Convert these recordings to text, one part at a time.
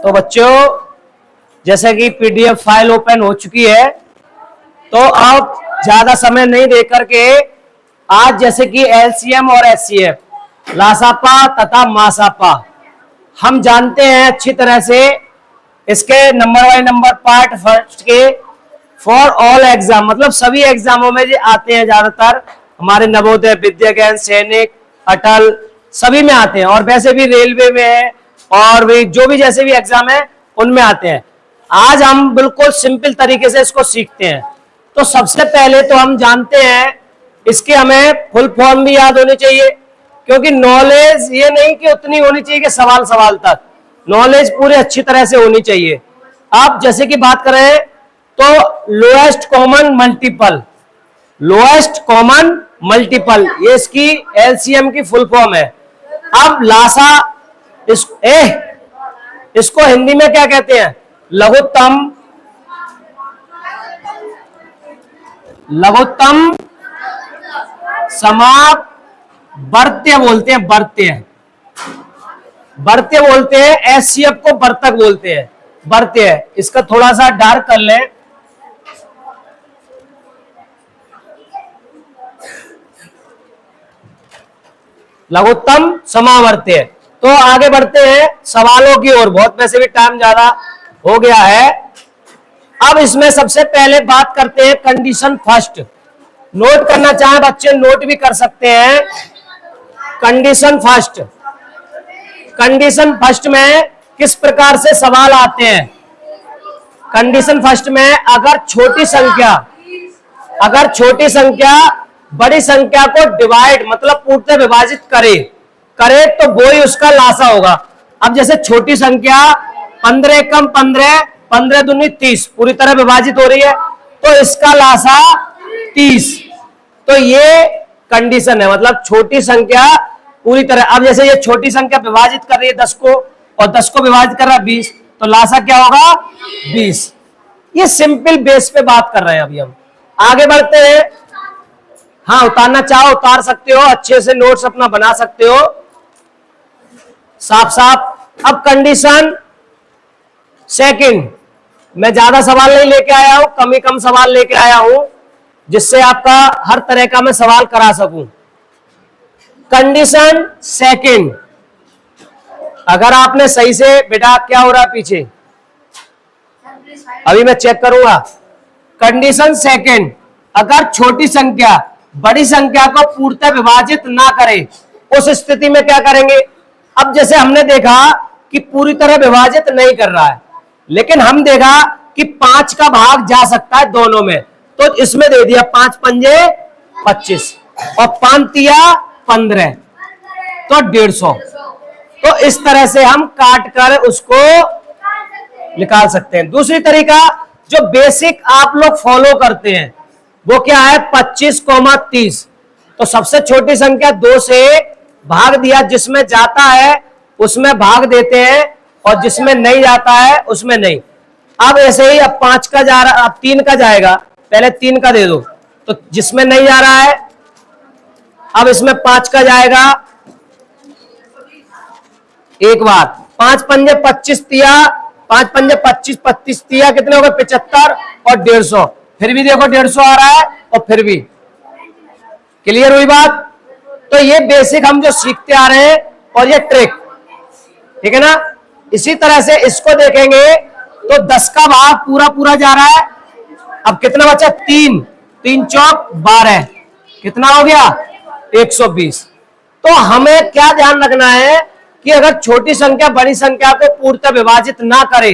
तो बच्चों जैसे कि पीडीएफ फाइल ओपन हो चुकी है, तो अब ज्यादा समय नहीं देकर के आज जैसे कि एलसीएम और एचसीएफ, लासापा तथा मासापा हम जानते हैं अच्छी तरह से। इसके number by number part first के फॉर ऑल एग्जाम, मतलब सभी एग्जामों में जो आते हैं, ज्यादातर हमारे नवोदय, विद्याज्ञान, सैनिक, अटल सभी में आते हैं, और वैसे भी रेलवे में है और भी जो भी जैसे भी एग्जाम है उनमें आते हैं। आज हम बिल्कुल सिंपल तरीके से इसको सीखते हैं। तो सबसे पहले तो हम जानते हैं इसके हमें फुल फॉर्म भी याद होनी चाहिए, क्योंकि नॉलेज ये नहीं कि उतनी होनी चाहिए कि सवाल सवाल तक, नॉलेज पूरी अच्छी तरह से होनी चाहिए। आप जैसे कि बात करें तो lowest common multiple, lowest common multiple ये इसकी एलसीएम की फुल फॉर्म है। अब लासा इसको हिंदी में क्या कहते हैं? लघुत्तम, लघुत्तम समावर्त्य बोलते हैं, वर्त्य, वर्त्य बोलते हैं। एचसीएफ को वर्तक बोलते हैं, वर्त्य। इसका थोड़ा सा डार्क कर लें। लघुत्तम समावर्त्य। तो आगे बढ़ते हैं सवालों की ओर, बहुत वैसे भी टाइम ज्यादा हो गया है। अब इसमें सबसे पहले बात करते हैं कंडीशन फर्स्ट। नोट करना चाहे बच्चे नोट भी कर सकते हैं। कंडीशन फर्स्ट, कंडीशन फर्स्ट में किस प्रकार से सवाल आते हैं? कंडीशन फर्स्ट में अगर छोटी संख्या बड़ी संख्या को डिवाइड मतलब पूर्णतः विभाजित करे तो वो ही उसका लासा होगा। अब जैसे छोटी संख्या 15 कम 15, 15 दूनी 30 पूरी तरह विभाजित हो रही है, तो इसका लासा 30। तो ये कंडीशन है, मतलब छोटी संख्या पूरी तरह। अब जैसे ये छोटी संख्या विभाजित कर रही है 10 को, और 10 को विभाजित कर रहा है 20, तो लासा क्या होगा? 20। ये सिंपल बेस पे बात कर रहे हैं। अभी हम आगे बढ़ते हैं। हाँ, उतारना चाहो उतार सकते हो, अच्छे से नोट्स अपना बना सकते हो साफ साफ। अब कंडीशन सेकंड, मैं ज्यादा सवाल नहीं लेके आया हूं, कम ही कम सवाल लेके आया हूं, जिससे आपका हर तरह का मैं सवाल करा सकूं। कंडीशन सेकंड, अगर आपने सही से, बेटा क्या हो रहा है पीछे, अभी मैं चेक करूंगा। कंडीशन सेकंड, अगर छोटी संख्या बड़ी संख्या को पूर्णतः विभाजित ना करे, उस स्थिति में क्या करेंगे? अब जैसे हमने देखा कि पूरी तरह विभाजित नहीं कर रहा है, लेकिन हम देखा कि 5 का भाग जा सकता है दोनों में, तो इसमें दे दिया 5 पंजे 25 और 5 तिया 15, तो 150। तो इस तरह से हम काट कर उसको निकाल सकते हैं। दूसरी तरीका जो बेसिक आप लोग फॉलो करते हैं वो क्या है? 25,30। तो सबसे छोटी संख्या 2 से भाग दिया, जिसमें जाता है उसमें भाग देते हैं और जिसमें नहीं जाता है उसमें नहीं। अब ऐसे ही अब 5 का जा रहा, अब 3 का जाएगा, पहले 3 का दे दो, तो जिसमें नहीं जा रहा है अब इसमें 5 का जाएगा। एक बार 5 पंजे 25 तिया, 5 पंजे 25, 25 तिया कितने हो गए? 75 और 150। फिर भी देखो 150 आ रहा है और फिर भी। क्लियर हुई बात? तो ये बेसिक हम जो सीखते आ रहे हैं और ये ट्रिक, ठीक है ना। इसी तरह से इसको देखेंगे तो 10 का भाग पूरा पूरा जा रहा है। अब कितना बचा? 3, 3 चौक 12, कितना हो गया? 120। तो हमें क्या ध्यान रखना है कि अगर छोटी संख्या बड़ी संख्या को पूर्णतः विभाजित ना करे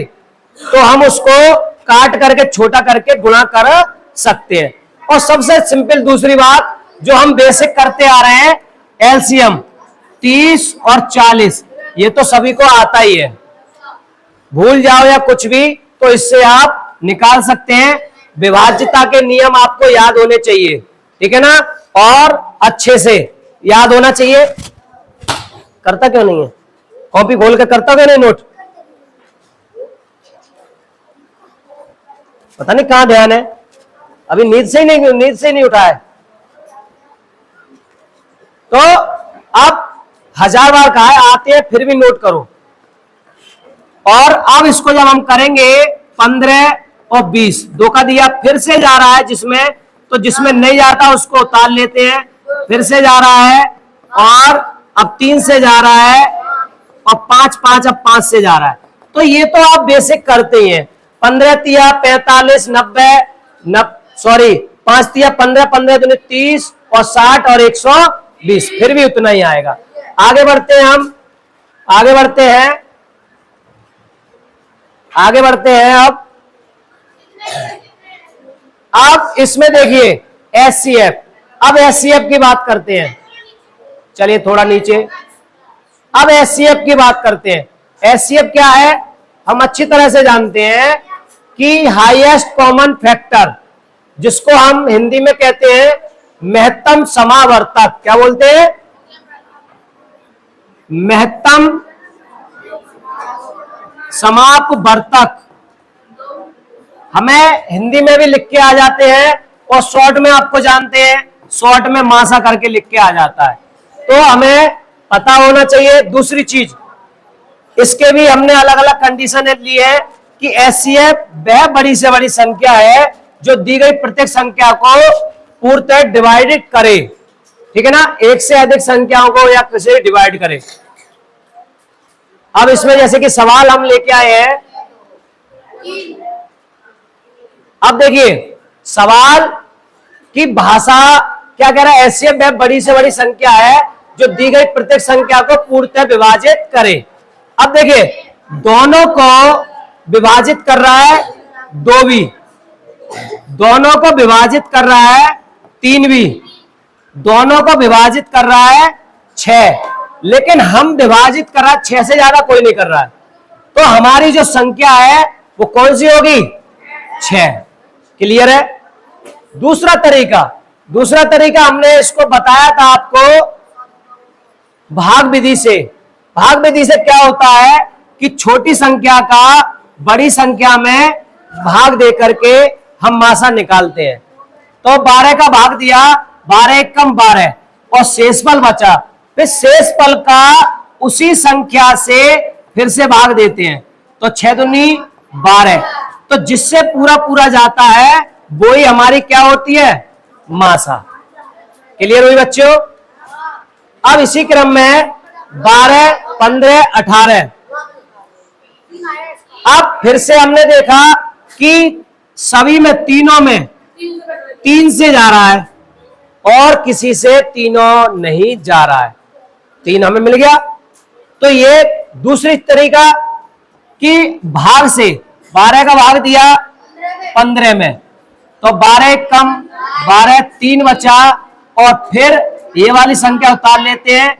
तो हम उसको काट करके छोटा करके गुणा कर सकते हैं। और सबसे सिंपल दूसरी बात जो हम बेसिक करते आ रहे हैं, एलसीएम 30 और 40, ये तो सभी को आता ही है, भूल जाओ या कुछ भी तो इससे आप निकाल सकते हैं। विभाज्यता के नियम आपको याद होने चाहिए, ठीक है ना, और अच्छे से याद होना चाहिए। करता क्यों नहीं है? कॉपी खोल के करता क्यों नहीं नोट? पता नहीं कहां ध्यान है, अभी नींद से ही नहीं उठा है। तो अब 1000 बार कहा है, आते हैं फिर भी नोट करो। और अब इसको जब हम करेंगे 15 और 20, 2 का दिया, फिर से जा रहा है जिसमें, तो जिसमें नहीं जाता उसको उतार लेते हैं, फिर से जा रहा है, और अब 3 से जा रहा है, और 5 5 अब 5 से जा रहा है। तो ये तो आप बेसिक करते ही हैं। 15 तिया 45, 90, सॉरी 5 तिया 15, 15 दूनी 30, और 60 और 120, फिर भी उतना ही आएगा। आगे बढ़ते हैं, हम आगे बढ़ते हैं, आगे बढ़ते हैं। अब इसमें देखिए एचसीएफ, अब एचसीएफ की बात करते हैं। चलिए थोड़ा नीचे, अब एचसीएफ की बात करते हैं। एचसीएफ क्या है, हम अच्छी तरह से जानते हैं कि हाईएस्ट कॉमन फैक्टर, जिसको हम हिंदी में कहते हैं महत्तम समावर्तक। क्या बोलते हैं? महत्तम समापवर्तक। हमें हिंदी में भी लिख के आ जाते हैं, और शॉर्ट में आपको जानते हैं, शॉर्ट में मासा करके लिख के आ जाता है। तो हमें पता होना चाहिए। दूसरी चीज, इसके भी हमने अलग अलग कंडीशन ली है कि एचसीएफ वह बड़ी से बड़ी संख्या है जो दी गई प्रत्येक संख्या को पूर्णतः डिवाइडेड करे। ठीक है ना, एक से अधिक संख्याओं को या किसी डिवाइड करे। अब इसमें जैसे कि सवाल हम लेके आए हैं, अब देखिए सवाल की भाषा क्या कह रहा है, एचसीएफ वह बड़ी से बड़ी संख्या है जो दी गई प्रत्येक संख्या को पूर्णतः विभाजित करे। अब देखिए दोनों को विभाजित कर रहा है 2v, दोनों को विभाजित कर रहा है 3v, दोनों को विभाजित कर रहा है 6, लेकिन हम विभाजित कर रहा है 6 से ज्यादा कोई नहीं कर रहा है। तो हमारी जो संख्या है वो कौन सी होगी? 6। क्लियर है? दूसरा तरीका हमने इसको बताया था आपको भाग विधि से। भाग विधि से क्या होता है कि छोटी संख्या का बड़ी संख्या में भाग दे करके हम मासा निकालते हैं। तो 12 का भाग दिया, 12 कम 12, और शेषफल बचा, फिर शेषफल का उसी संख्या से फिर से भाग देते हैं। तो 6 दूनी 12, तो जिससे पूरा पूरा जाता है वो ही हमारी क्या होती है? मासा। क्लियर हुई बच्चों? अब इसी क्रम में 12, 15, 18, अब फिर से हमने देखा कि सभी में, तीनों में 3 से जा रहा है, और किसी से तीनों नहीं जा रहा है। 3 हमें मिल गया। तो ये दूसरी तरीका कि भाग से 12 का भाग दिया 15 में, तो 12 कम 12, 3 बचा, और फिर ये वाली संख्या उतार लेते हैं,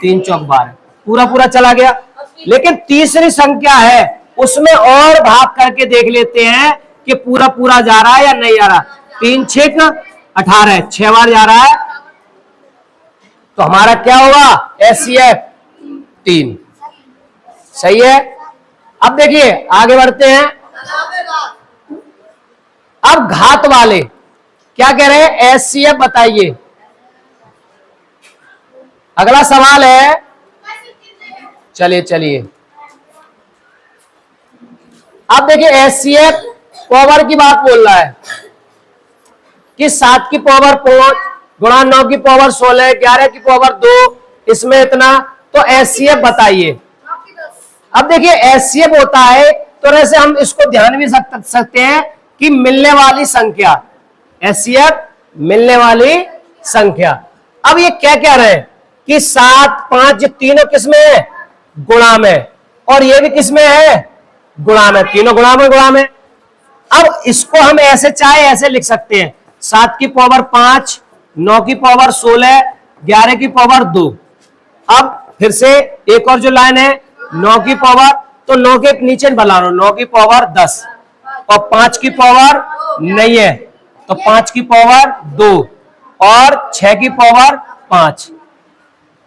3 चौक 12, पूरा पूरा चला गया। लेकिन तीसरी संख्या है उसमें और भाग करके देख लेते हैं कि पूरा पूरा जा रहा है या नहीं जा रहा। 3 6 18, 6 बार जा रहा है, तो हमारा क्या होगा? एचसीएफ 3। सही है। अब देखिए आगे बढ़ते हैं। अब घात वाले क्या कह रहे हैं? एचसीएफ बताइए। अगला सवाल है, चलिए अब देखिए एचसीएफ पावर की बात बोल रहा है कि 7 की पावर 5 गुणा 9 की पावर 16, 11 की पावर 2, इसमें इतना। तो एचसीएफ बताइए। अब देखिए एचसीएफ होता है, तो वैसे हम इसको ध्यान भी सकते हैं कि मिलने वाली संख्या, एचसीएफ मिलने वाली संख्या। अब ये क्या कह रहे हैं कि 7, 5 तीनों किसमें है? गुणा में, और ये भी किसमें है? गुणा में, तीनों गुणा में। अब इसको हम ऐसे चाहे ऐसे लिख सकते हैं, 7 की पावर 5, 9 की पावर 16, 11 की पावर 2। अब फिर से एक और जो लाइन है 9 की पावर, तो 9 के नीचे बना लो, 9 की पावर 10, और 5 की पावर नहीं है तो 5 की पावर 2, और 6 की पावर 5।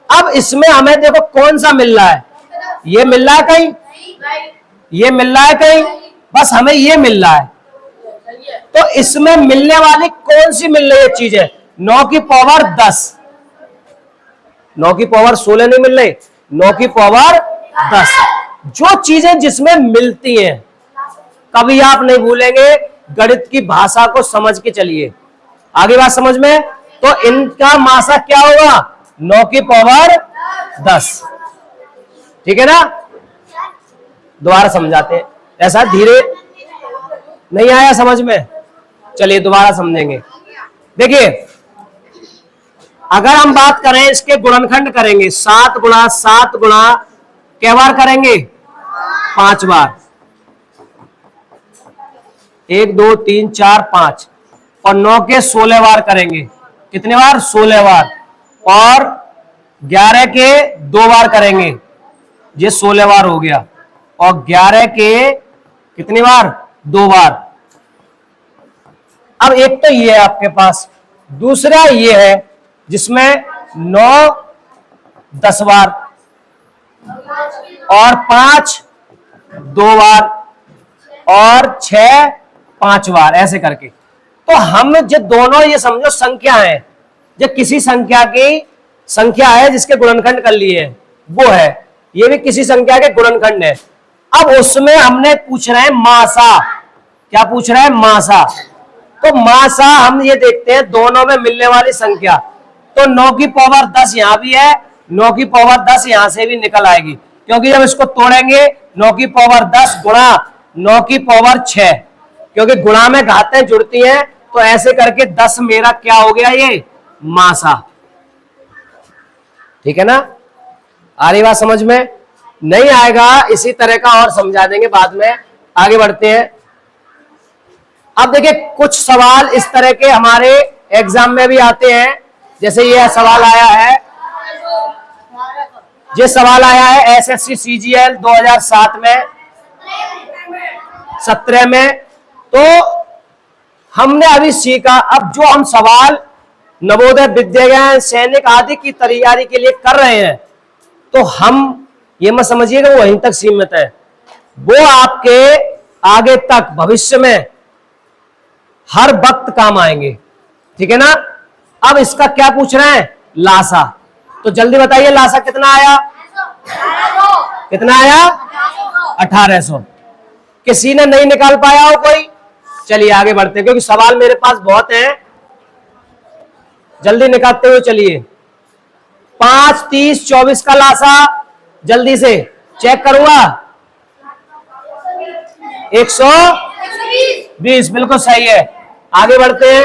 अब इसमें हमें देखो कौन सा मिल रहा है? ये मिल रहा है कहीं, ये मिल रहा है कहीं, बस हमें ये मिल रहा है। तो इसमें मिलने वाली कौन सी मिल रही है चीज है? 9 की पावर 10, 9 की पावर 16 नहीं मिल रही, 9 की पावर 10। जो चीजें जिसमें मिलती हैं, कभी आप नहीं भूलेंगे, गणित की भाषा को समझ के चलिए। आगे बात समझ में? तो इनका मासा क्या होगा? 9 की पावर 10। ठीक है ना? दोबारा समझाते हैं, ऐसा धीरे नहीं आया समझ में, चलिए दोबारा समझेंगे। देखिए, अगर हम बात करें इसके गुणनखंड करेंगे, 7 गुणा 7 गुणा क्या बार करेंगे? 5 बार। 1 2 3 4 5 और 9 के 16 बार करेंगे। कितने बार? 16 बार। और 11 के 2 बार करेंगे, ये 16 बार हो गया। और 11 के कितनी बार? 2 बार। अब एक तो ये है आपके पास, दूसरा ये है जिसमें 9 10 बार और 5 2 बार और 6 5 बार, ऐसे करके। तो हम जो दोनों ये समझो संख्या है, जो किसी संख्या की संख्या है जिसके गुणनखंड कर लिए हैं, वो है, ये भी किसी संख्या के गुणनखंड है। अब उसमें हमने पूछ रहे हैं मासा। क्या पूछ रहे हैं? मासा। तो मासा हम ये देखते हैं दोनों में मिलने वाली संख्या। तो 9 की पावर 10 यहां भी है, 9 की पावर 10 यहां से भी निकल आएगी, क्योंकि जब इसको तोड़ेंगे 9 की पावर 10 गुणा 9 की पावर 6, क्योंकि गुणा में घातें जुड़ती हैं, तो ऐसे करके 10 मेरा क्या हो गया? ये मासा। ठीक है ना? आ रही बात समझ में? नहीं आएगा इसी तरह का और समझा देंगे बाद में। आगे बढ़ते हैं। अब देखिए, कुछ सवाल इस तरह के हमारे एग्जाम में भी आते हैं। जैसे ये सवाल आया है, ये सवाल आया है एसएससी सीजीएल 2007 में 17 में। तो हमने अभी सीखा, अब जो हम सवाल नवोदय विद्यालय सैनिक आदि की तैयारी के लिए कर रहे हैं, तो हम ये मत समझिएगा वो वहीं तक सीमित है, वो आपके आगे तक भविष्य में हर वक्त काम आएंगे। ठीक है ना? अब इसका क्या पूछ रहे हैं? लासा। तो जल्दी बताइए, लासा कितना आया? कितना आया? 1800। किसी ने नहीं निकाल पाया हो कोई? चलिए आगे बढ़ते हैं, क्योंकि सवाल मेरे पास बहुत हैं, जल्दी निकालते हुए चलिए। 5 30 24 का लासा जल्दी से चेक करूंगा। 120, बिल्कुल सही है। आगे बढ़ते हैं।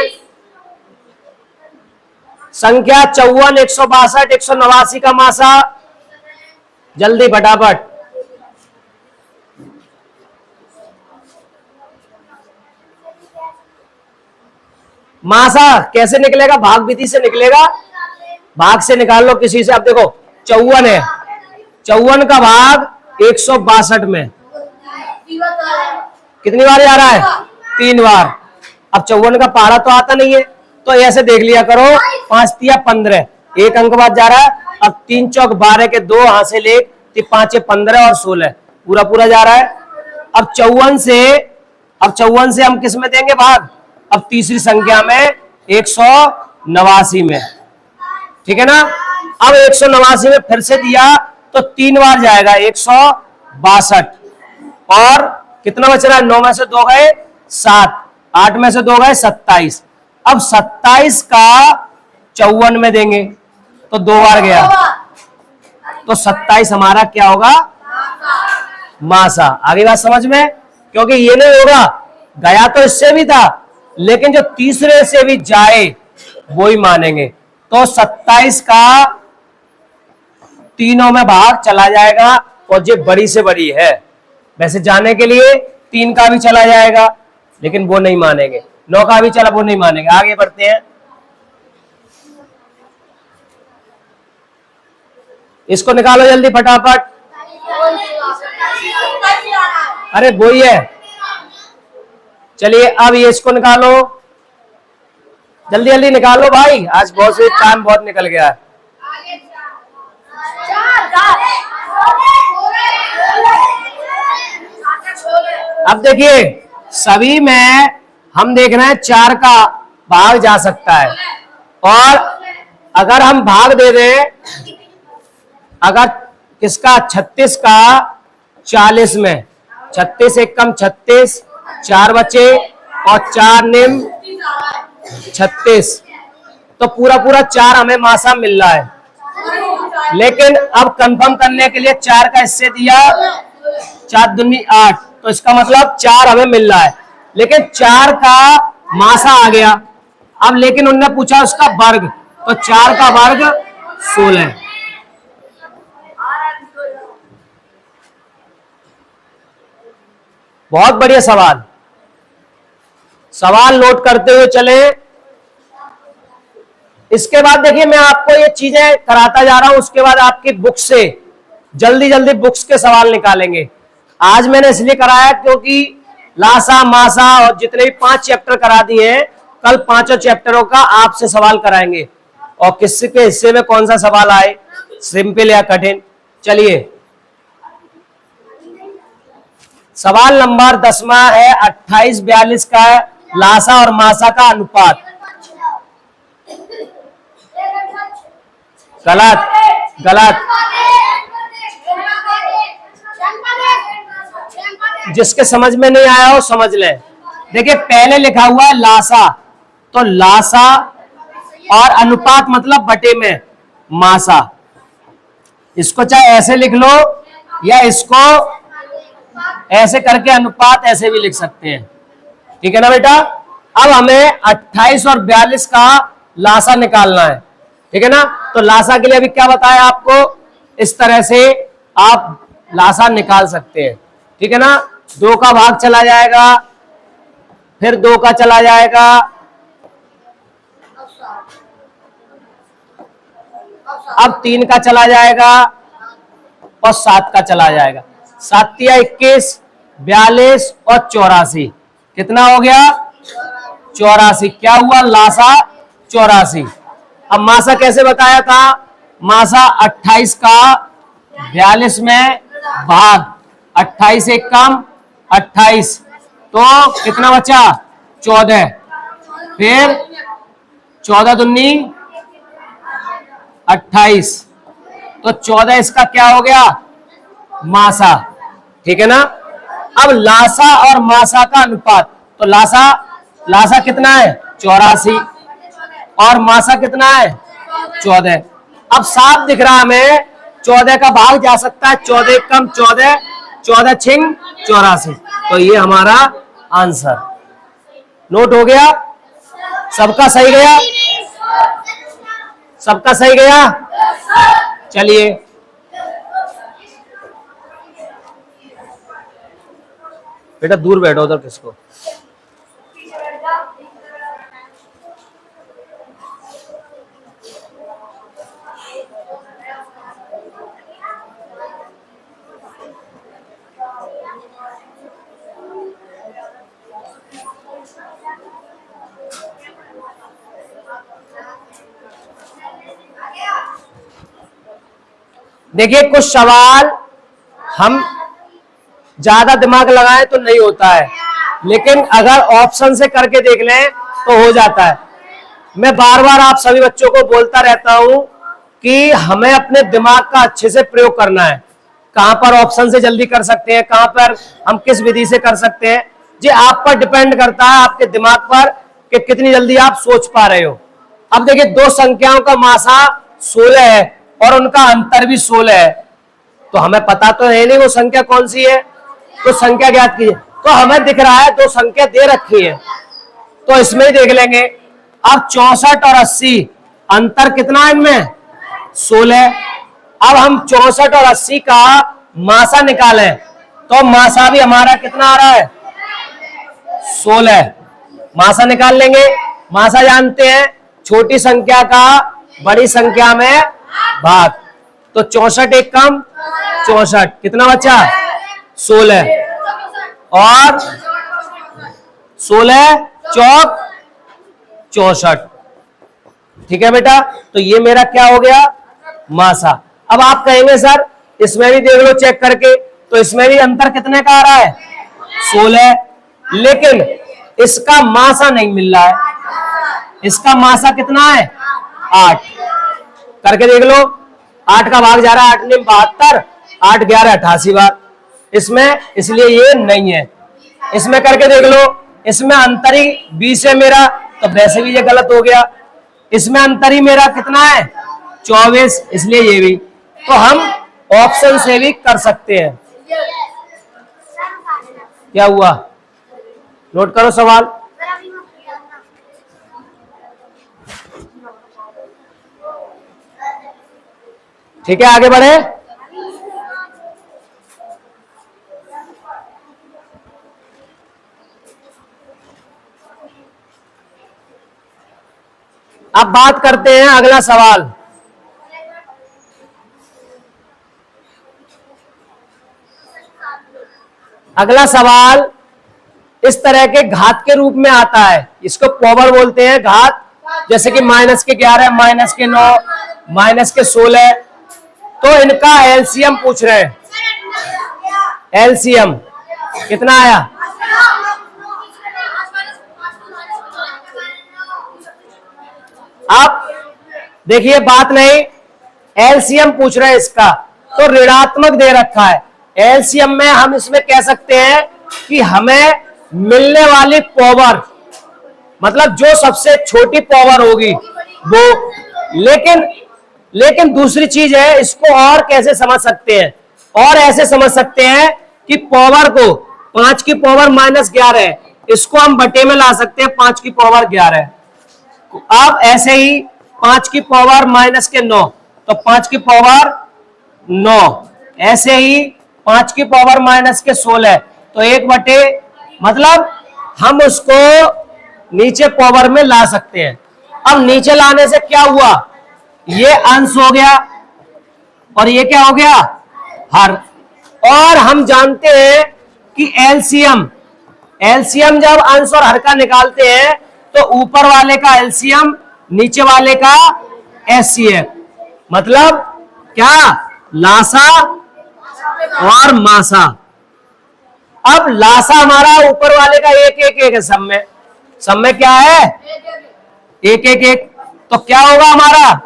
संख्या 54 162 189 का मासा, जल्दी फटाफट। मासा कैसे निकलेगा? भाग विधि से निकलेगा। भाग से निकाल लो किसी से। अब देखो 54 है, 54 का भाग 162 में कितनी बार जा रहा है? 3 बार। अब 54 का पहाड़ा तो आता नहीं है, तो ऐसे देख लिया करो, 5 तिया 15, एक अंक बाद जा रहा है। अब 3 चौक 12 के 2 हासिल 1, 5 15 और 16 पूरा पूरा जा रहा है। अब 54 से हम किस में देंगे भाग? अब तीसरी संख्या में 189 में। ठीक है ना? अब 189 में फिर से दिया तो 3 बार जाएगा, 162। और कितना बच रहा है? 9 में से 2 गए 7, 8 में से 2 गए 27। अब 27 का 54 में देंगे तो 2 बार गया, तो 27 हमारा क्या होगा? मासा। आगे बात समझ में? क्योंकि ये नहीं होगा, गया तो इससे भी था, लेकिन जो तीसरे से भी जाए वो ही मानेंगे। तो 27 का तीनों में भाग चला जाएगा, और जो बड़ी से बड़ी है, वैसे जाने के लिए 3 का भी चला जाएगा, लेकिन वो नहीं मानेंगे। 9 का भी चला, वो नहीं मानेंगे। आगे बढ़ते हैं। इसको निकालो जल्दी फटाफट। अरे वो ही है। चलिए अब ये इसको निकालो, जल्दी जल्दी निकालो भाई, आज बहुत से टाइम बहुत निकल गया है। अब देखिए, सभी में हम देख रहे हैं 4 का भाग जा सकता है, और अगर हम भाग दे दें, अगर किसका 36 का 40 में, 36 एक कम 36, 4 बचे और 4 निम 36, तो पूरा पूरा 4 हमें मासा मिल रहा है। लेकिन अब कंफर्म करने के लिए 4 का हिस्से दिया, 4 दूनी 8, तो इसका मतलब 4 हमें मिल रहा है, लेकिन 4 का मासा आ गया। अब लेकिन उनने पूछा उसका वर्ग, तो 4 का वर्ग 16। बहुत बढ़िया सवाल, सवाल नोट करते हुए चले। इसके बाद देखिए मैं आपको ये चीजें कराता जा रहा हूं, उसके बाद आपकी बुक से जल्दी जल्दी बुक्स के सवाल निकालेंगे। आज मैंने इसलिए कराया क्योंकि लासा मासा और जितने भी 5 चैप्टर करा दिए हैं, कल 5 चैप्टरों का आपसे सवाल कराएंगे और किसके हिस्से में कौन सा सवाल आए, सिंपल या कठिन। चलिए सवाल नंबर 10वां है, 28-42 का लासा और मासा का अनुपात। गलत गलत, जिसके समझ में नहीं आया हो समझ ले। देखिए पहले लिखा हुआ है लासा, तो लासा और अनुपात मतलब बटे में मासा। इसको चाहे ऐसे लिख लो या इसको ऐसे करके अनुपात ऐसे भी लिख सकते हैं, ठीक है ना बेटा। अब हमें 28 और 42 का लासा निकालना है, ठीक है ना। तो लासा के लिए अभी क्या बताया आपको, इस तरह से आप लासा निकाल सकते हैं, ठीक है ना। 2 का भाग चला जाएगा, फिर 2 का चला जाएगा, अब 3 का चला जाएगा और 7 का चला जाएगा। 7 या 21, 42 और 84, कितना हो गया 84। क्या हुआ लासा 84। अब मासा कैसे बताया था, मासा 28 का 42 में भाग, 28 एक कम 28, तो कितना बचा 14, फिर 14 दूनी 28, तो 14 इसका क्या हो गया मासा, ठीक है ना। अब लासा और मासा का अनुपात, तो लासा कितना है 84 और मासा कितना है 14। अब साफ दिख रहा हमें 14 का भाग जा सकता है, 14 कम 14, 14 छिंग 84, तो ये हमारा आंसर। नोट हो गया, सबका सही गया, सबका सही गया। चलिए बेटा दूर बैठो उधर, किसको देखिए कुछ सवाल हम ज्यादा दिमाग लगाएं तो नहीं होता है, लेकिन अगर ऑप्शन से करके देख लें तो हो जाता है। मैं बार बार आप सभी बच्चों को बोलता रहता हूं कि हमें अपने दिमाग का अच्छे से प्रयोग करना है। कहां पर ऑप्शन से जल्दी कर सकते हैं, कहां पर हम किस विधि से कर सकते हैं, ये आप पर डिपेंड करता है, आपके दिमाग पर कि कितनी जल्दी आप सोच पा रहे हो। अब देखिए 2 संख्याओं का मासा 16 है और उनका अंतर भी 16 है, तो हमें पता तो है नहीं वो संख्या कौन सी है, तो संख्या ज्ञात कीजिए। तो हमें दिख रहा है 2 संख्या दे रखी है, तो इसमें ही देख लेंगे। अब 64 और 80 अंतर कितना है इनमें 16। अब हम 64 और 80 का मासा निकालें तो मासा भी हमारा कितना आ रहा है 16। मासा निकाल लेंगे, मासा जानते हैं छोटी संख्या का बड़ी संख्या में भाग, तो 64 एक कम 64, कितना बचा 16 और 16 चौक 64, ठीक है बेटा। तो ये मेरा क्या हो गया मासा। अब आप कहेंगे सर इसमें भी देख लो चेक करके, तो इसमें भी अंतर कितने का आ रहा है 16, लेकिन इसका मासा नहीं मिल रहा है। इसका मासा कितना है 8, करके देख लो। 8 का भाग जा रहा है 8 ने 72, 8 11 88 बार, इसमें, इसलिए ये नहीं है। इसमें करके देख लो, इसमें अंतर ही 20 है मेरा, तो वैसे भी ये गलत हो गया। इसमें अंतर ही मेरा कितना है 24, इसलिए ये भी। तो हम ऑप्शन से भी कर सकते हैं। क्या हुआ, नोट करो सवाल। ठीक है, आगे बढ़े। अब बात करते हैं अगला सवाल। अगला सवाल इस तरह के घात के रूप में आता है, इसको पावर बोलते हैं, घात। जैसे कि -11, -9, -16। तो इनका एलसीएम पूछ रहे हैं। एलसीएम कितना आया? अब देखिए, बात नहीं, एलसीएम पूछ रहे हैं इसका, तो ऋणात्मक दे रखा है। एलसीएम में हम इसमें कह सकते हैं कि हमें मिलने वाली पावर, मतलब जो सबसे छोटी पावर होगी वो। लेकिन दूसरी चीज है, इसको और कैसे समझ सकते हैं? और ऐसे समझ सकते हैं कि पावर को 5 की पावर -11, इसको हम बटे में ला सकते हैं 5 की पावर 11। अब ऐसे ही 5 की पावर -9, तो 5 की पावर 9। ऐसे ही 5 की पावर -16, तो 1 बटे, मतलब हम उसको नीचे पावर में ला सकते हैं। अब नीचे लाने से क्या हुआ, ये अंश हो गया और ये क्या हो गया, हर। और हम जानते हैं कि एलसीएम जब अंश और हर का निकालते हैं तो ऊपर वाले का एलसीएम, नीचे वाले का एचसीएफ, मतलब क्या, लासा और मासा। अब लासा हमारा ऊपर वाले का 1-1-1 है, सब में क्या है 1-1-1, तो क्या होगा हमारा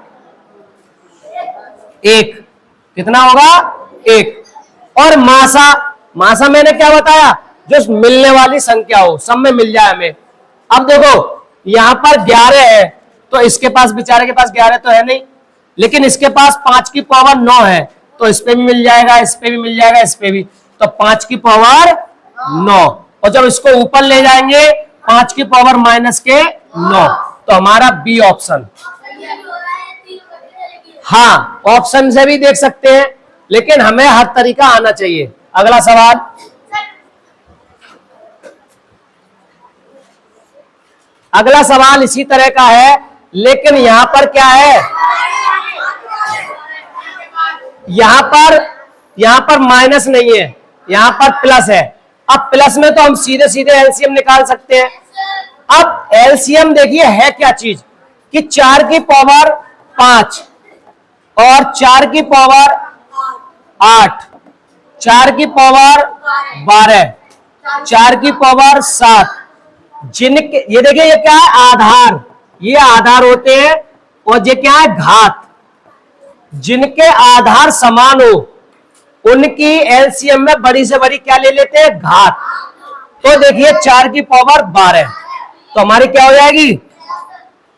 1, कितना होगा 1। और मासा मैंने क्या बताया, जो मिलने वाली संख्या हो, सब में मिल जाए हमें। अब देखो यहां पर 11 है, तो इसके पास, बेचारे के पास 11 तो है नहीं, लेकिन इसके पास 5 की पावर 9 है, तो इस पे भी मिल जाएगा, इस पे भी मिल जाएगा, इस पे भी। तो 5 की पावर 9, और जब इसको ऊपर ले जाएंगे 5 की पावर -9, तो हमारा बी ऑप्शन। हाँ, ऑप्शन से भी देख सकते हैं, लेकिन हमें हर तरीका आना चाहिए। अगला सवाल, अगला सवाल इसी तरह का है, लेकिन यहां पर क्या है, यहां पर माइनस नहीं है, यहां पर प्लस है। अब प्लस में तो हम सीधे सीधे एलसीएम निकाल सकते हैं। अब एलसीएम देखिए है क्या चीज, कि 4 की पावर 5 और 4 की पावर 8, 4 की पावर 12, 4 की पावर 7, जिनके, ये देखिए ये क्या है, आधार, ये आधार होते हैं, और ये क्या है, घात। जिनके आधार समान हो उनकी एलसीएम में बड़ी से बड़ी क्या ले लेते हैं, घात। तो देखिए 4 की पावर 12, तो हमारी क्या हो जाएगी,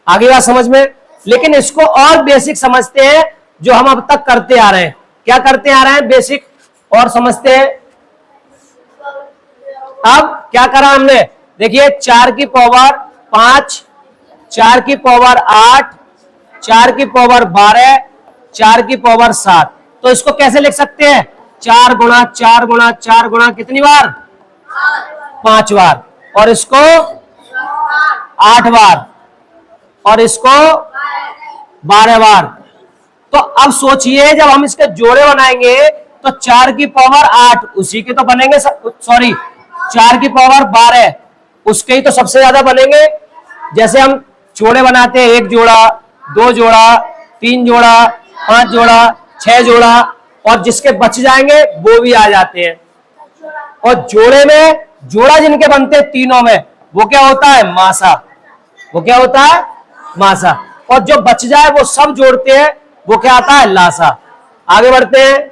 आगे बात समझ में। लेकिन इसको और बेसिक समझते हैं, जो हम अब तक करते आ रहे हैं। क्या करते आ रहे हैं, बेसिक और समझते हैं। अब क्या करा हमने, देखिए 4 की पावर 5, 4 की पावर 8, 4 की पावर 12, 4 की पावर 7, तो इसको कैसे लिख सकते हैं, 4 गुणा 4 गुणा 4 गुणा कितनी बार, 5 बार, और इसको 8 बार, और इसको 12 बार। तो अब सोचिए, जब हम इसके जोड़े बनाएंगे तो 4 की पावर 8 उसी के तो बनेंगे, सॉरी 4 की पावर 12 उसके ही तो सबसे ज्यादा बनेंगे। जैसे हम जोड़े बनाते हैं, 1 जोड़ा, 2 जोड़ा, 3 जोड़ा, 5 जोड़ा, 6 जोड़ा, और जिसके बच जाएंगे वो भी आ जाते हैं। और जोड़े में जोड़ा जिनके बनते हैं तीनों में, वो क्या होता है, मासा, वो क्या होता है, मासा। और जो बच जाए वो सब जोड़ते हैं, वो क्या आता है, लासा। आगे बढ़ते हैं।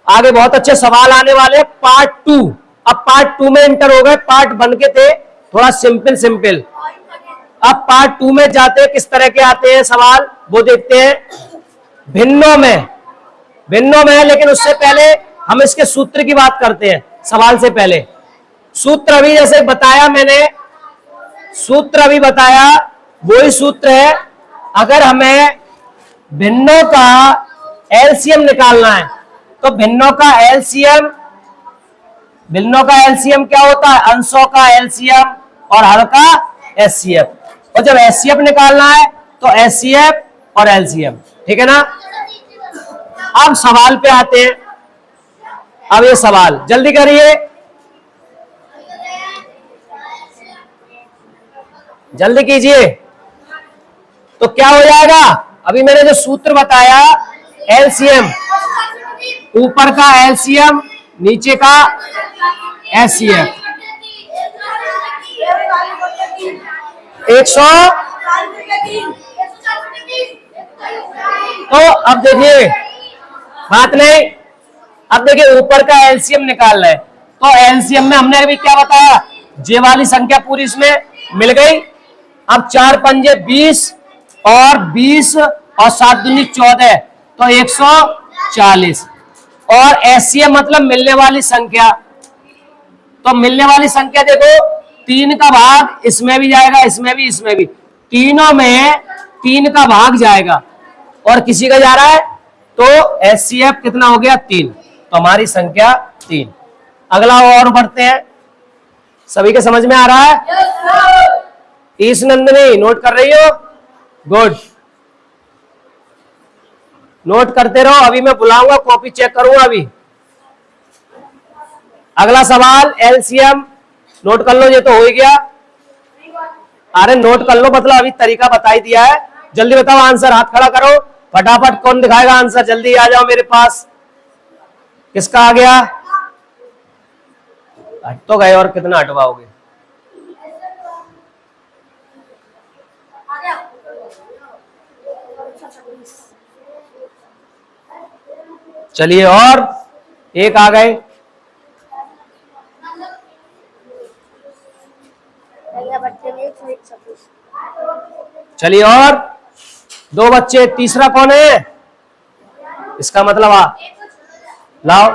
आगे बहुत अच्छे सवाल आने वाले हैं पार्ट 2। अब पार्ट 2 में एंटर हो गए, पार्ट 1 के थे थोड़ा सिंपल सिंपल। अब पार्ट 2 में जाते हैं, किस तरह के आते हैं सवाल वो देखते हैं। भिन्नों में है, लेकिन उससे पहले हम इसके सूत्र की बात करते हैं सवाल से पहले। सूत्र अभी जैसे बताया मैंने, सूत्र अभी बताया वही सूत्र है। अगर हमें भिन्नों का एलसीएम निकालना है तो भिन्नों का एलसीएम क्या होता है? अंशों का एलसीएम और हर का एचसीएफ। और जब एचसीएफ निकालना है तो एचसीएफ और एलसीएम, ठीक है ना। अब सवाल पे आते हैं। अब ये सवाल जल्दी करिए, जल्दी कीजिए। तो क्या हो जाएगा? अभी मैंने जो सूत्र बताया, एलसीएम, ऊपर का एलसीएम नीचे का एचसीएफ, 100। तो अब देखिए, बात नहीं, अब देखिए ऊपर का एलसीएम निकालना है तो एलसीएम में हमने अभी क्या बताया, जे वाली संख्या पूरी इसमें मिल गई। अब 4 पंजे 20 और 20 और 7 दूनी 14, तो 140। और एचसीएफ मतलब मिलने वाली संख्या, तो मिलने वाली संख्या देखो 3 का भाग इसमें भी जाएगा, इसमें भी, तीनों में 3 का भाग जाएगा और किसी का जा रहा है, तो एचसीएफ कितना हो गया? 3। तो हमारी संख्या 3। अगला और बढ़ते हैं। सभी के समझ में आ रहा है? ईश नंदिनी नोट कर रही हो? गुड, नोट करते रहो। अभी मैं बुलाऊंगा, कॉपी चेक करूंगा अभी। अगला सवाल एलसीएम नोट कर लो, ये तो हो ही गया। अरे नोट कर लो, मतलब अभी तरीका बता ही दिया है। जल्दी बताओ आंसर, हाथ खड़ा करो फटाफट। कौन दिखाएगा आंसर? जल्दी आ जाओ मेरे पास। किसका आ गया? हट तो गए, और कितना हटवाओगे? चलिए, और एक आ गए। चलिए, और 2 बच्चे, तीसरा कौन है? इसका मतलब आ लाओ।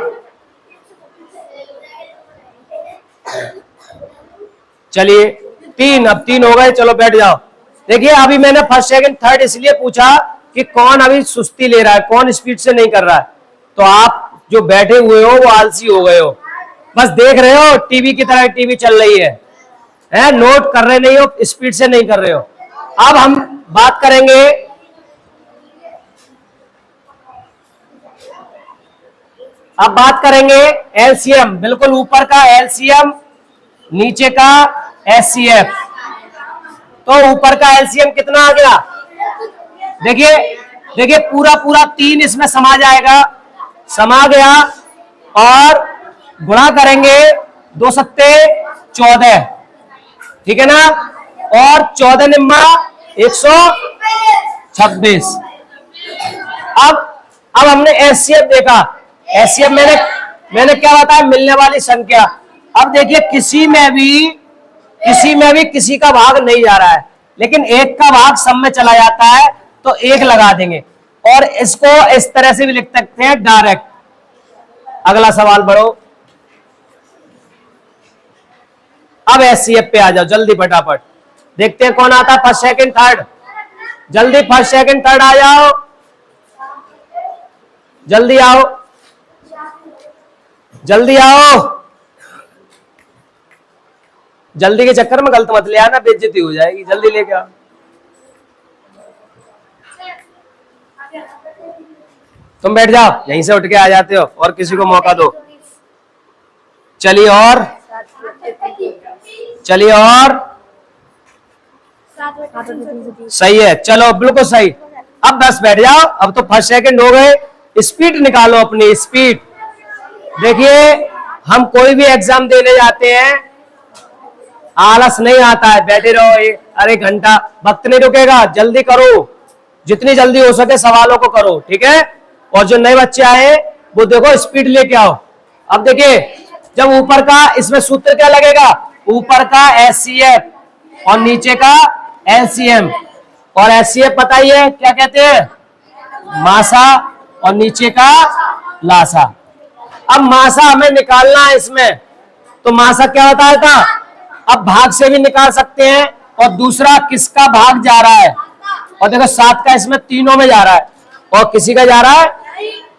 चलिए 3, अब 3 हो गए। चलो बैठ जाओ। देखिए अभी मैंने फर्स्ट सेकंड थर्ड इसलिए पूछा कि कौन अभी सुस्ती ले रहा है, कौन स्पीड से नहीं कर रहा है। तो आप जो बैठे हुए हो वो आलसी हो गए हो, बस देख रहे हो टीवी की तरह टीवी चल रही है, नोट कर रहे नहीं हो, स्पीड से नहीं कर रहे हो। अब हम बात करेंगे, एलसीएम। बिल्कुल ऊपर का एलसीएम नीचे का एचसीएफ। तो ऊपर का एलसीएम कितना आ गया? देखिए पूरा 3 इसमें समा जाएगा, समा गया। और गुणा करेंगे 2 सत्ते 14, ठीक है ना। और 14 निम्मा 126। अब हमने एचसीएफ देखा। एचसीएफ मैंने क्या बताया? मिलने वाली संख्या। अब देखिए किसी में भी किसी का भाग नहीं जा रहा है, लेकिन एक का भाग सब में चला जाता है, तो 1 लगा देंगे। और इसको इस तरह से भी लिख सकते हैं डायरेक्ट। अगला सवाल बढ़ो। अब एचसीएफ पे आ जाओ जल्दी फटाफट, देखते हैं कौन आता है फर्स्ट सेकंड थर्ड। जल्दी फर्स्ट सेकंड थर्ड आ जाओ, जल्दी आओ, जल्दी आओ। जल्दी के चक्कर में गलत मत ले आना, बेइज्जती हो जाएगी। जल्दी लेके आओ। तुम बैठ जाओ, यहीं से उठ के आ जाते हो, और किसी को मौका दो। चलिए और सही है, चलो बिल्कुल सही। अब बस बैठ जाओ। अब तो फर्स्ट सेकंड हो गए, स्पीड निकालो अपनी स्पीड। देखिए हम कोई भी एग्जाम देने जाते हैं, आलस नहीं आता है, बैठे रहो अरे घंटा, वक्त नहीं रुकेगा, जल्दी करो, जितनी जल्दी हो सके सवालों को करो, ठीक है। और जो नए बच्चे आए वो देखो स्पीड लेके आओ। अब देखिए जब ऊपर का इसमें सूत्र क्या लगेगा, ऊपर का HCF और नीचे का LCM, और HCF पता ही है क्या कहते हैं, मासा, और नीचे का लासा। अब मासा हमें निकालना है इसमें, तो मासा क्या बताया था, अब भाग से भी निकाल सकते हैं, और दूसरा किसका भाग जा रहा है, और देखो 7 का इसमें तीनों में जा रहा है, और किसी का जा रहा है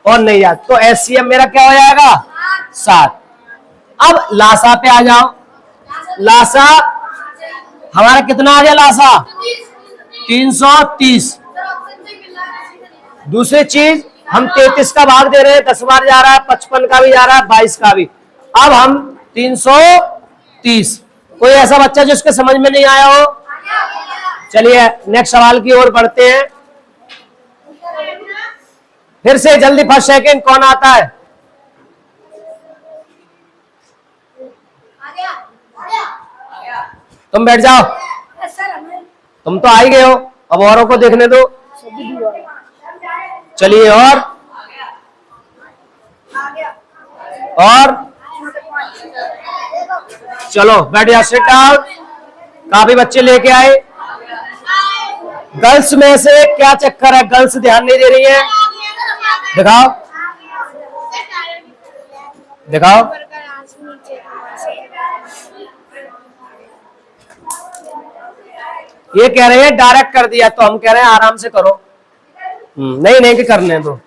और नहीं जा, तो HCF मेरा क्या हो जाएगा 7। अब लासा पे आ जाओ, लासा हमारा कितना आ गया, लासा 330। दूसरी चीज हम 33 का भाग दे रहे हैं, 10 बार जा रहा है, 55 का भी जा रहा है, 22 का भी। अब हम 330। कोई ऐसा बच्चा जो उसके समझ में नहीं आया हो? चलिए नेक्स्ट सवाल की ओर बढ़ते हैं। फिर से जल्दी फर्स्ट सेकंड कौन आता है? तुम बैठ जाओ, तुम तो आ ही गए हो, अब औरों को देखने दो। चलिए और चलो बैठ जाओ, सिट डाउन। काफी बच्चे लेके आए। गर्ल्स में से क्या चक्कर है, गर्ल्स ध्यान नहीं दे रही है? दिखाओ दिखाओ। ये कह रहे हैं डायरेक्ट कर दिया, तो हम कह रहे हैं आराम से करो। नहीं नहीं कि करने दो।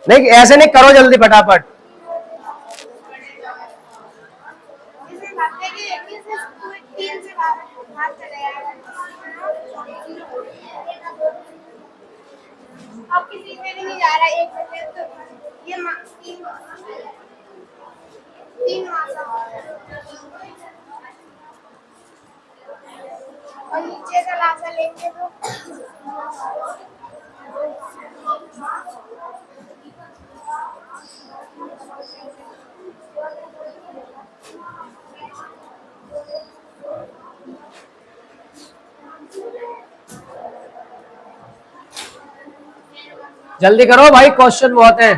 नहीं ऐसे नहीं, करो जल्दी फटाफट। अब किसी में भी नहीं जा रहा, एक तो ये तीन मासा और नीचे का लासा लेंगे तो जल्दी करो भाई, क्वेश्चन बहुत है।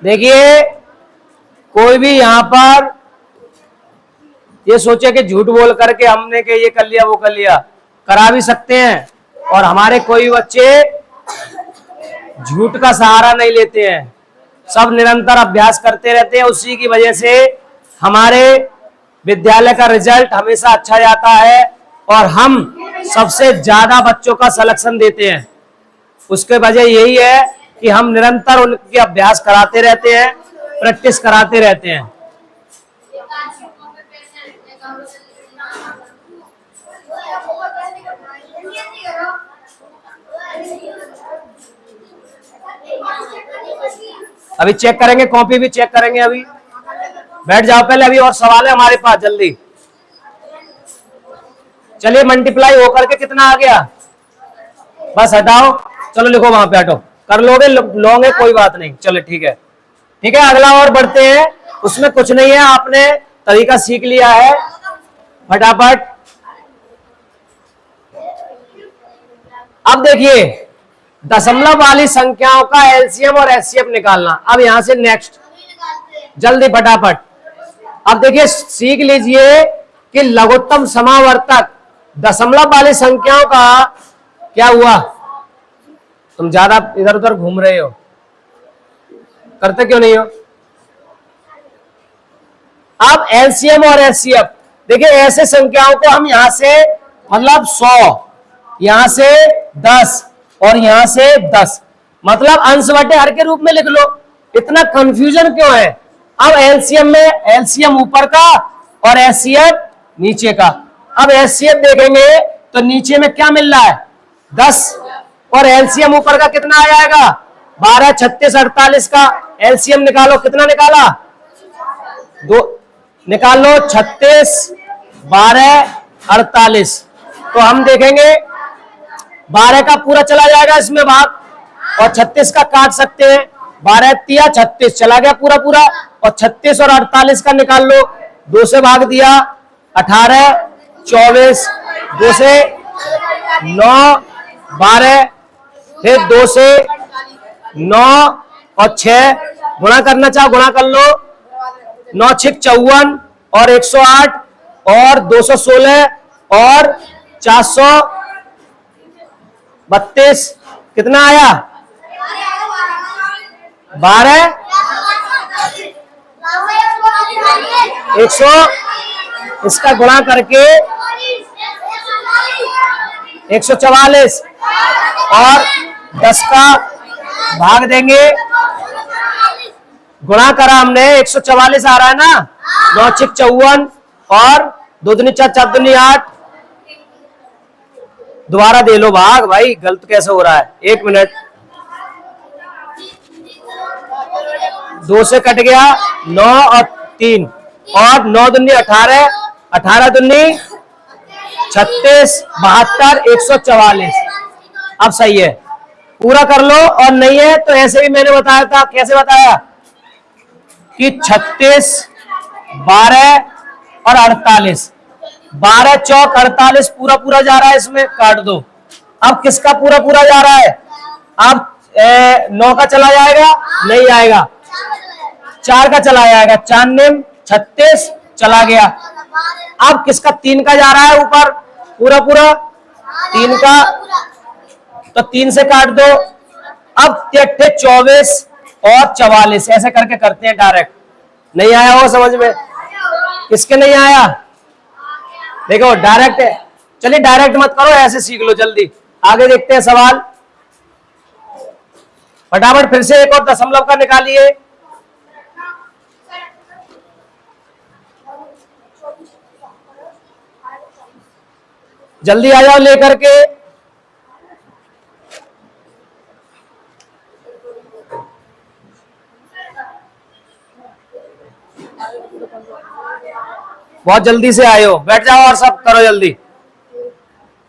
देखिए कोई भी यहां पर ये सोचे कि झूठ बोल करके हमने के ये कर लिया वो कर लिया, करा भी सकते हैं। और हमारे कोई बच्चे झूठ का सहारा नहीं लेते हैं, सब निरंतर अभ्यास करते रहते हैं। उसी की वजह से हमारे विद्यालय का रिजल्ट हमेशा अच्छा जाता है और हम सबसे ज्यादा बच्चों का सिलेक्शन देते हैं। उसके वजह यही है कि हम निरंतर उनके अभ्यास कराते रहते हैं, प्रैक्टिस कराते रहते हैं। अभी चेक करेंगे, कॉपी भी चेक करेंगे। अभी बैठ जाओ पहले, अभी और सवाल है हमारे पास, जल्दी। चलिए मल्टीप्लाई होकर के कितना आ गया, बस हटाओ। चलो लिखो वहां पे, हटो, कर लोगे लोगे कोई बात नहीं। चलो ठीक है, ठीक है, अगला और बढ़ते हैं। उसमें कुछ नहीं है, आपने तरीका सीख लिया है। फटाफट अब देखिए दशमलव वाली संख्याओं का एलसीएम और एचसीएफ निकालना। अब यहां से नेक्स्ट जल्दी फटाफट। अब देखिए सीख लीजिए कि लघुत्तम समावर्तक दशमलव वाली संख्याओं का क्या हुआ। तुम ज्यादा इधर उधर घूम रहे हो, करते क्यों नहीं हो? अब एलसीएम और एचसीएफ देखिए, ऐसे संख्याओं को हम यहां से मतलब 100, यहां से 10 और यहां से 10, मतलब अंश बटे हर के रूप में लिख लो। इतना कंफ्यूजन क्यों है? अब एलसीएम में एलसीएम ऊपर का और एचसीएफ नीचे का। अब एचसीएफ देखेंगे तो नीचे में क्या मिल रहा है 10, और एलसीएम ऊपर का कितना आ जाएगा 12, 36, 48 का एलसीएम निकालो। कितना निकाला? 2 निकाल लो, 36, 12, 48। तो हम देखेंगे 12 का पूरा चला जाएगा इसमें भाग, और 36 का काट सकते हैं। 12 तिया 36 चला गया पूरा पूरा, और 36 और 48 का निकाल लो। 2 से भाग दिया 18, 24, 2 से 9, 12, फिर 2 से 9 और 6 गुणा करना चाहो गुणा कर लो। 9 6 54 और 108 और 216 और 432 कितना आया? 12 100 इसका गुणा करके 144 और 10 का भाग देंगे। गुणा करा हमने 144 आ रहा है ना। 9 6 54 और 2 दूनी 4 4 दूनी 8। दोबारा दे लो भाग भाई, गलत कैसे हो रहा है? 1 मिनट। 2 से कट गया 9 और 3 और 9 दूनी 18, 18 दूनी 36, 72, 144। अब सही है, पूरा कर लो। और नहीं है तो ऐसे भी मैंने बताया था। कैसे बताया कि 36, 12 और 48, 12 चौक 48 पूरा पूरा जा रहा है, इसमें काट दो। अब किसका पूरा पूरा जा रहा है? अब 9 का चला जाएगा? नहीं आएगा। 4 का चला जाएगा। 4 निम 36 चला गया। अब किसका? 3 का जा रहा है ऊपर पूरा पूरा 3 का, तो 3 से काट दो। अब 24 और 44 ऐसे करके करते हैं डायरेक्ट। नहीं आया हो समझ में? किसके नहीं आया? देखो डायरेक्ट है। चलिए डायरेक्ट मत करो, ऐसे सीख लो जल्दी। आगे देखते हैं सवाल। फटाफट फिर से एक और दशमलव का निकालिए। जल्दी आ जाओ लेकर के। बहुत जल्दी से आए हो, बैठ जाओ और सब करो जल्दी।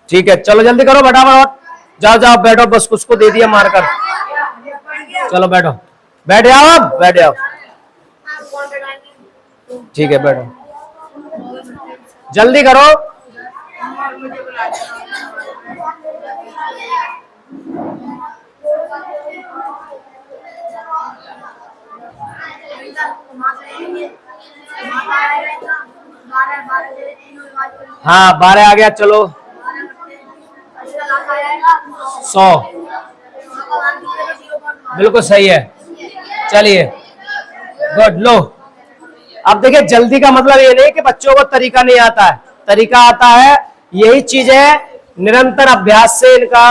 ठीक है चलो जल्दी करो फटाफट। जाओ जाओ बैठो, बस उसको दे दिया मारकर। चलो बैठो, बैठ जाओ, अब बैठ जाओ। ठीक है बैठो, जल्दी करो। हाँ 12 आ गया। चलो 100 बिल्कुल सही है। चलिए गुड। लो अब देखिए, जल्दी का मतलब ये नहीं कि बच्चों को तरीका नहीं आता है, तरीका आता है। यही चीज है, निरंतर अभ्यास से इनका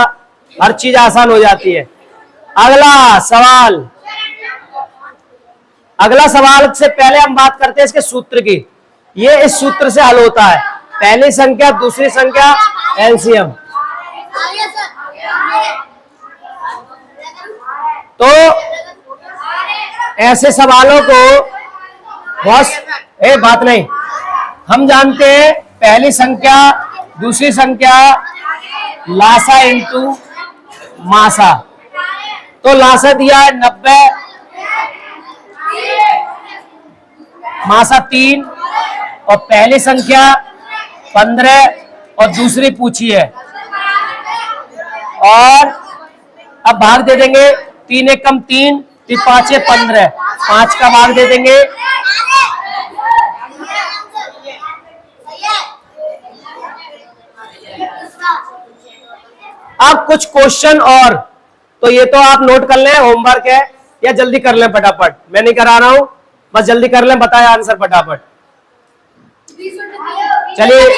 हर चीज आसान हो जाती है। अगला सवाल। अगला सवाल से पहले हम बात करते हैं इसके सूत्र की। ये इस सूत्र से हल होता है। पहली संख्या दूसरी संख्या एलसीएम। तो ऐसे सवालों को बहुत बात नहीं, हम जानते हैं पहली संख्या दूसरी संख्या लासा इंटू मासा। तो लासा दिया है 90, मासा 3 और पहली संख्या 15 और दूसरी पूछी है। और अब भाग दे देंगे। 3 एक कम 3, 5 15, 5 का भाग दे देंगे। अब कुछ क्वेश्चन और, तो ये तो आप नोट कर लें, होमवर्क है, या जल्दी कर लें फटाफट। मैं नहीं करा रहा हूं, बस जल्दी कर लें, बताया आंसर फटाफट। चलिए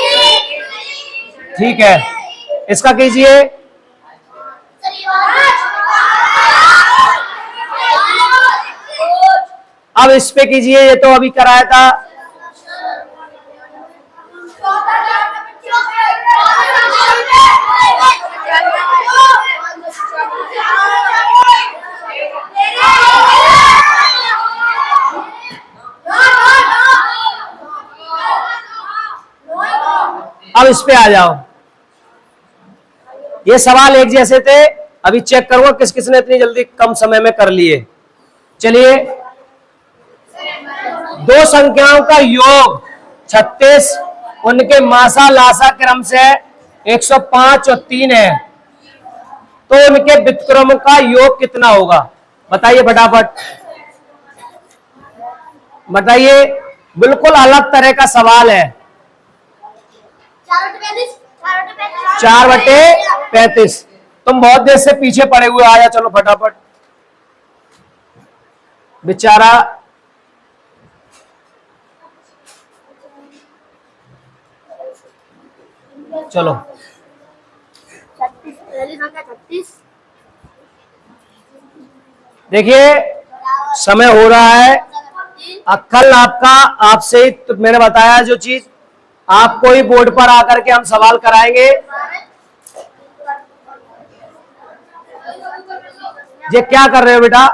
ठीक है, इसका कीजिए। अब इस पे कीजिए, ये तो अभी कराया था। अब इस पे आ जाओ। ये सवाल एक जैसे थे, अभी चेक करूंगा किस किसने इतनी जल्दी कम समय में कर लिए। चलिए दो संख्याओं का योग 36, उनके मासा लासा क्रम से 105 और 3 है, तो उनके व्युत्क्रम का योग कितना होगा? बताइए फटाफट बताइए। बिल्कुल अलग तरह का सवाल है। 4/35। तुम बहुत देर से पीछे पड़े हुए, आया चलो फटाफट। बेचारा चलो 36। देखिए समय हो रहा है। कल आपसे तो मैंने बताया जो चीज, आपको ही बोर्ड पर आकर के हम सवाल कराएंगे। ये क्या कर रहे हो बेटा,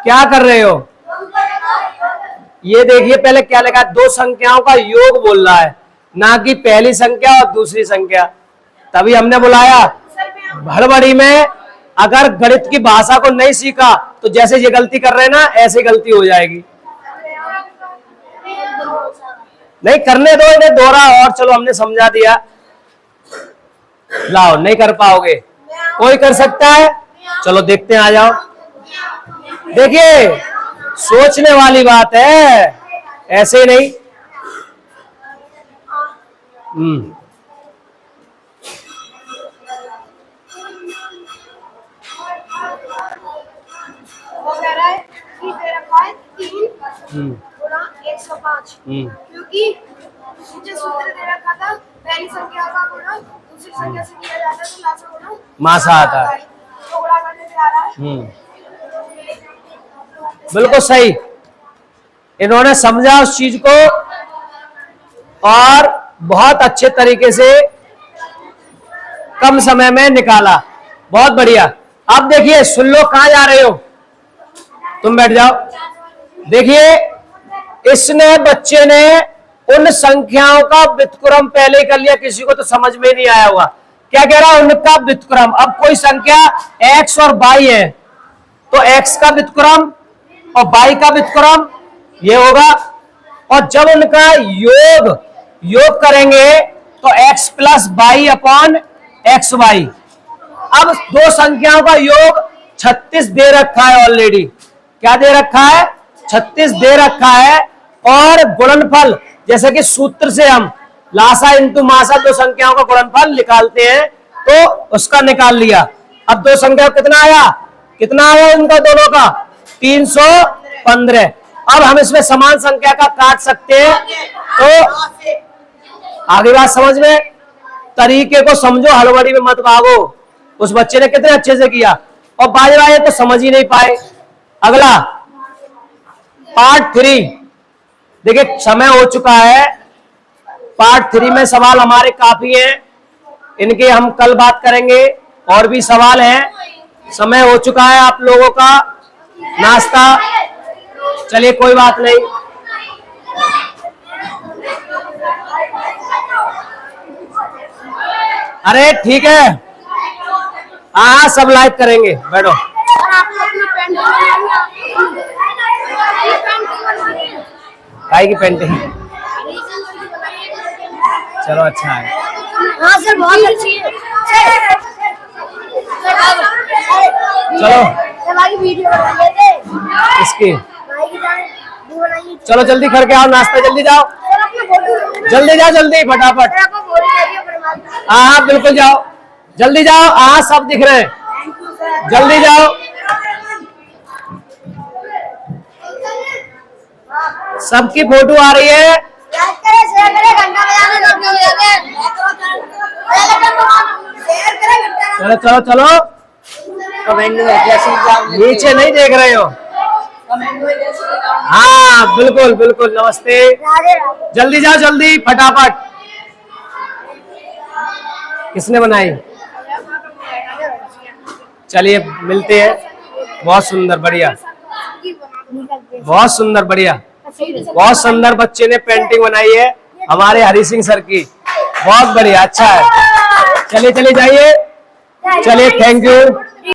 क्या कर रहे हो? ये देखिए पहले क्या लिखा है, दो संख्याओं का योग बोल रहा है, ना कि पहली संख्या और दूसरी संख्या। तभी हमने बुलाया। हड़बड़ी में अगर गणित की भाषा को नहीं सीखा तो जैसे ये गलती कर रहे हैं ना, ऐसे गलती हो जाएगी। नहीं करने दो इन्हें दोहरा, और चलो हमने समझा दिया। लाओ, नहीं कर पाओगे, कोई कर सकता है? चलो देखते हैं, आ जाओ। देखिए सोचने वाली बात है, ऐसे नहीं। वो कह रहा है कि दे रखा है 3 गुणा 105, क्योंकि मुझे सूत्र दे रखा था पहली संख्या का गुणा दूसरी संख्या से किया जाता है तो लासा गुणा मासा आता है। तो गुणा करने से आ रहा है। बिल्कुल सही, इन्होंने समझा उस चीज को और बहुत अच्छे तरीके से कम समय में निकाला। बहुत बढ़िया। अब देखिए, सुन लो, कहां जा रहे हो तुम? बैठ जाओ। देखिए इसने, बच्चे ने उन संख्याओं का व्युत्क्रम पहले कर लिया, किसी को तो समझ में नहीं आया होगा। क्या कह रहा है? उनका व्युत्क्रम। अब कोई संख्या x और y है तो x का व्युत्क्रम और y का व्युत्क्रम ये होगा, और जब उनका योग करेंगे तो x plus Y upon X Y. अब दो संख्याओं का योग 36 दे रखा है ऑलरेडी। क्या दे रखा है? 36 दे रखा है। और गुणनफल, जैसे कि सूत्र से हम लासा इंटू मासा दो संख्याओं का गुणनफल निकालते हैं, तो उसका निकाल लिया। अब दो संख्या कितना आया इनका दोनों का? 315। अब हम इसमें समान संख्या का काट सकते हैं, तो आगे बात समझ में, तरीके को समझो, हड़बड़ी में मत भागो। उस बच्चे ने कितने अच्छे से किया, और बाजे तो समझ ही नहीं पाए। अगला पार्ट 3। देखिए समय हो चुका है। पार्ट 3 में सवाल हमारे काफी हैं, इनके हम कल बात करेंगे। और भी सवाल हैं। समय हो चुका है आप लोगों का नाश्ता। चलिए कोई बात नहीं। अरे ठीक है, हाँ सब लाइव करेंगे, बैठो। भाई की पेंटिंग, चलो अच्छा है। हाँ सर, बहुत अच्छी है। चलो भाई वीडियो बनाइए थे इसकी। भाई की बनाइए। चलो जल्दी करके आओ, नाश्ता जल्दी जाओ, जल्दी जाओ, जल्दी फटाफट। हाँ हाँ बिल्कुल जाओ, जल्दी जाओ। हाँ सब दिख रहे हैं, जल्दी जाओ। सबकी फोटो आ रही है। चलो चलो चलो, नीचे नहीं देख रहे हो? हाँ बिल्कुल बिल्कुल, नमस्ते। जल्दी जाओ, जल्दी फटाफट। किसने बनाई? चलिए मिलते हैं। बहुत सुंदर, बढ़िया, बहुत सुंदर, बढ़िया, बहुत सुंदर बच्चे ने पेंटिंग बनाई है हमारे हरि सिंह सर की। बहुत बढ़िया, अच्छा है। चलिए चलिए जाइए, चलिए, थैंक यू।